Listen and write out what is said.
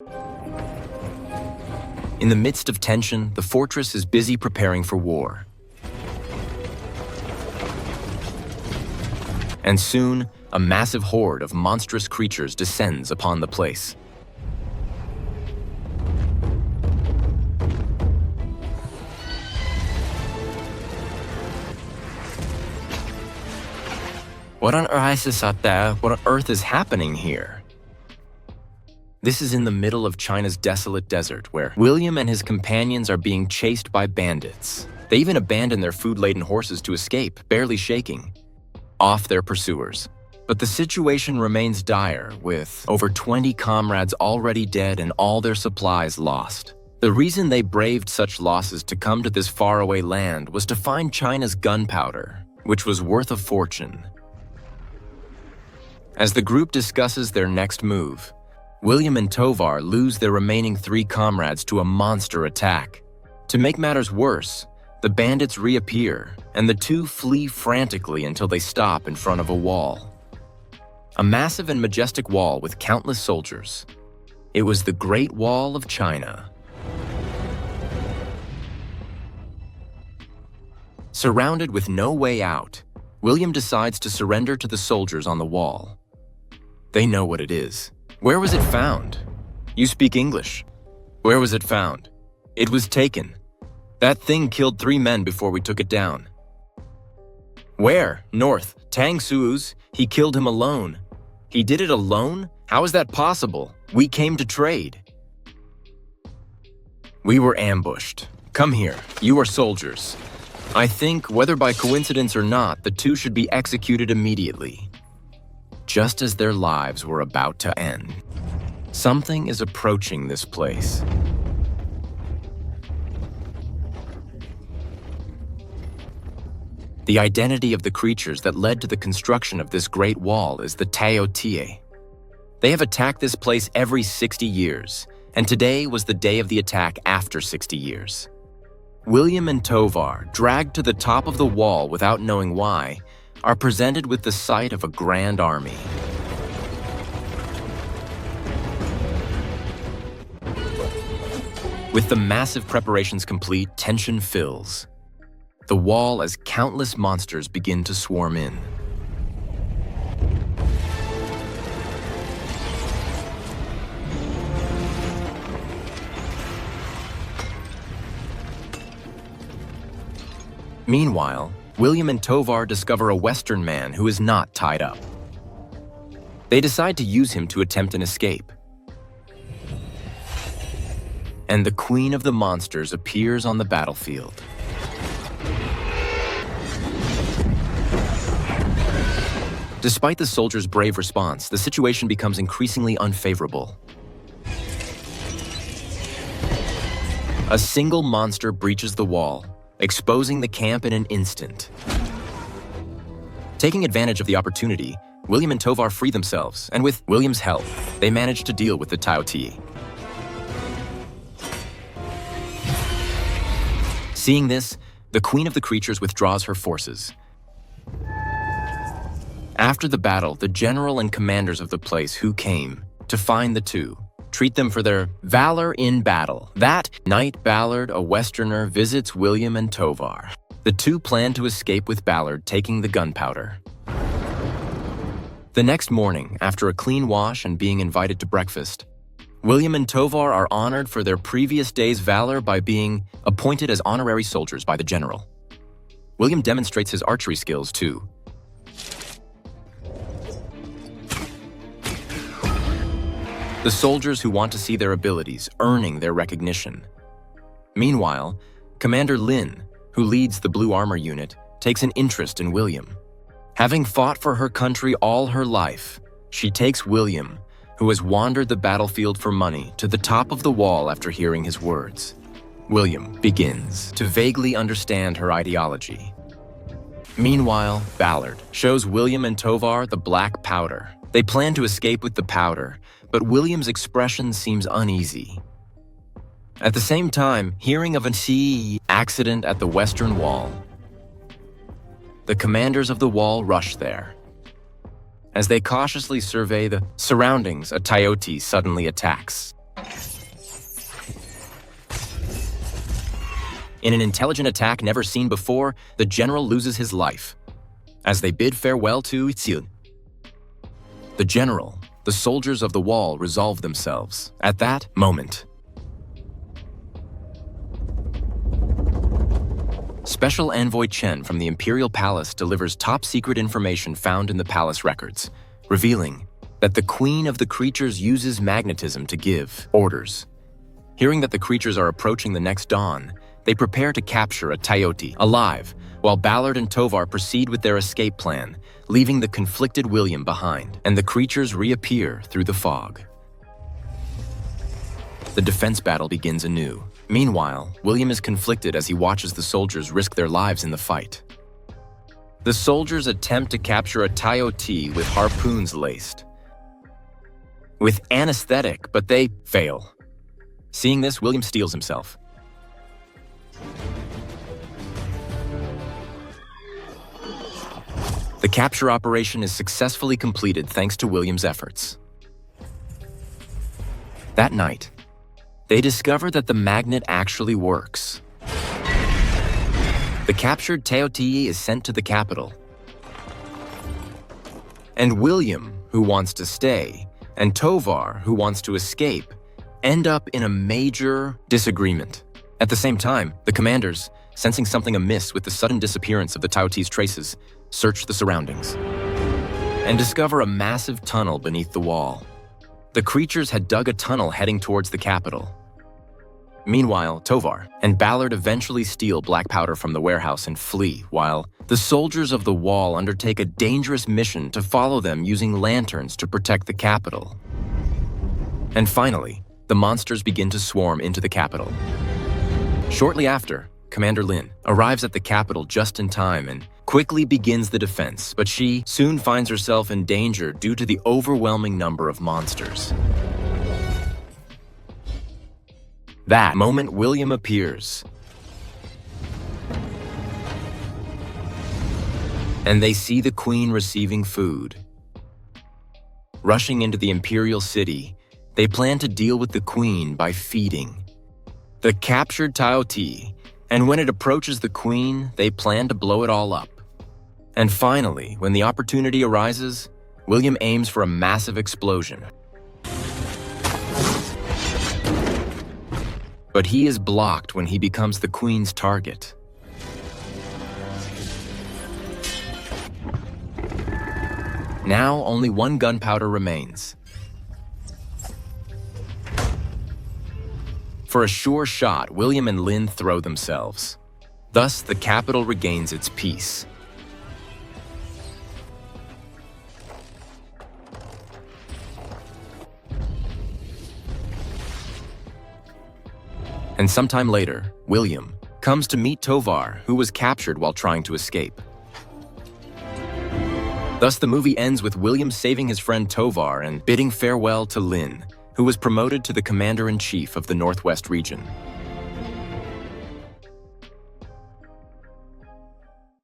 In the midst of tension, the fortress is busy preparing for war. And soon, a massive horde of monstrous creatures descends upon the place. What on earth is happening here? This is in the middle of China's desolate desert, where William and his companions are being chased by bandits. They even abandon their food-laden horses to escape, barely shaking off their pursuers. But the situation remains dire, with over 20 comrades already dead and all their supplies lost. The reason they braved such losses to come to this faraway land was to find China's gunpowder, which was worth a fortune. As the group discusses their next move, William and Tovar lose their remaining 3 comrades to a monster attack. To make matters worse, the bandits reappear, and the 2 flee frantically until they stop in front of a wall. A massive and majestic wall with countless soldiers. It was the Great Wall of China. Surrounded with no way out, William decides to surrender to the soldiers on the wall. They know what it is. Where was it found? You speak English. Where was it found? It was taken. That thing killed 3 men before we took it down. Where? North. Tang Su's. He killed him alone. He did it alone? How is that possible? We came to trade. We were ambushed. Come here. You are soldiers. I think, whether by coincidence or not, the 2 should be executed immediately. Just as their lives were about to end, something is approaching this place. The identity of the creatures that led to the construction of this great wall is the Taotie. They have attacked this place every 60 years, and today was the day of the attack after 60 years. William and Tovar, dragged to the top of the wall without knowing why, are presented with the sight of a grand army. With the massive preparations complete, tension fills. The wall as countless monsters begin to swarm in. Meanwhile, William and Tovar discover a Western man who is not tied up. They decide to use him to attempt an escape. And the Queen of the Monsters appears on the battlefield. Despite the soldiers' brave response, the situation becomes increasingly unfavorable. A single monster breaches the wall, exposing the camp in an instant. Taking advantage of the opportunity, William and Tovar free themselves, and with William's help, they manage to deal with the Taotie. Seeing this, the Queen of the Creatures withdraws her forces. After the battle, the general and commanders of the place who came to find the 2 treat them for their valor in battle. That night, Ballard, a Westerner, visits William and Tovar. The 2 plan to escape with Ballard taking the gunpowder. The next morning, after a clean wash and being invited to breakfast, William and Tovar are honored for their previous day's valor by being appointed as honorary soldiers by the general. William demonstrates his archery skills too. The soldiers who want to see their abilities earning their recognition. Meanwhile, Commander Lin, who leads the Blue Armor Unit, takes an interest in William. Having fought for her country all her life, she takes William, who has wandered the battlefield for money, to the top of the wall after hearing his words. William begins to vaguely understand her ideology. Meanwhile, Ballard shows William and Tovar the black powder. They plan to escape with the powder, but William's expression seems uneasy. At the same time, hearing of an accident at the Western Wall, the commanders of the wall rush there. As they cautiously survey the surroundings, a Taotie suddenly attacks. In an intelligent attack never seen before, the general loses his life. As they bid farewell to Tian, the general, the soldiers of the wall resolve themselves. At that moment, Special Envoy Chen from the Imperial Palace delivers top-secret information found in the palace records, revealing that the Queen of the Creatures uses magnetism to give orders. Hearing that the creatures are approaching the next dawn, they prepare to capture a Tayoti alive, while Ballard and Tovar proceed with their escape plan, leaving the conflicted William behind, and the creatures reappear through the fog. The defense battle begins anew. Meanwhile, William is conflicted as he watches the soldiers risk their lives in the fight. The soldiers attempt to capture a Tayoti with harpoons laced with anesthetic, but they fail. Seeing this, William steels himself. The capture operation is successfully completed thanks to William's efforts. That night, they discover that the magnet actually works. The captured Tayoti is sent to the capital. And William, who wants to stay, and Tovar, who wants to escape, end up in a major disagreement. At the same time, the commanders, sensing something amiss with the sudden disappearance of the Taoti's traces, search the surroundings and discover a massive tunnel beneath the wall. The creatures had dug a tunnel heading towards the capital. Meanwhile, Tovar and Ballard eventually steal black powder from the warehouse and flee, while the soldiers of the wall undertake a dangerous mission to follow them using lanterns to protect the capital. And finally, the monsters begin to swarm into the capital. Shortly after, Commander Lin arrives at the capital just in time and quickly begins the defense, but she soon finds herself in danger due to the overwhelming number of monsters. That moment, William appears, and they see the Queen receiving food. Rushing into the Imperial City, they plan to deal with the Queen by feeding the captured Tayoti, and when it approaches the Queen, they plan to blow it all up. And finally, when the opportunity arises, William aims for a massive explosion. But he is blocked when he becomes the Queen's target. Now, only one gunpowder remains. For a sure shot, William and Lin throw themselves. Thus, the capital regains its peace. And sometime later, William comes to meet Tovar, who was captured while trying to escape. Thus, the movie ends with William saving his friend Tovar and bidding farewell to Lin, who was promoted to the commander-in-chief of the Northwest region.